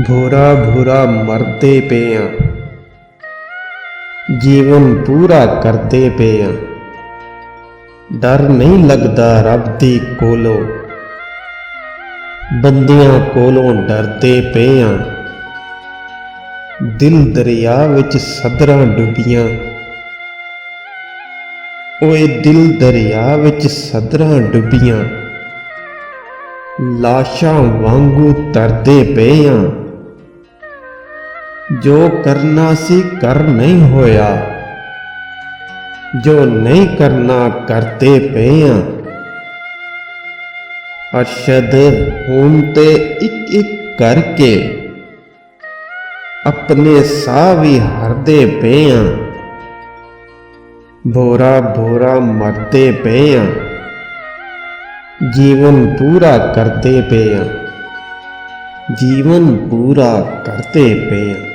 भोरा भोरा मरते पे आ, जीवन पूरा करते पे आ। डर नहीं लगदा रब दी कोलों, बंदियां कोलों डरते पे आ। दिल दरिया विच सदरां डुबियां, ओए दिल दरिया विच सदरां डुबियां। लाशां वांगू तरदे पे आ, जो करना सी कर नहीं होया, जो नहीं करना करते पे आ। अरशद हुण ते इक इक करके अपने साह भी हरदे पे आ। भोरा भोरा मरते पे आ, जीवन पूरा करते पे आ। जीवन पूरा करते पे आ।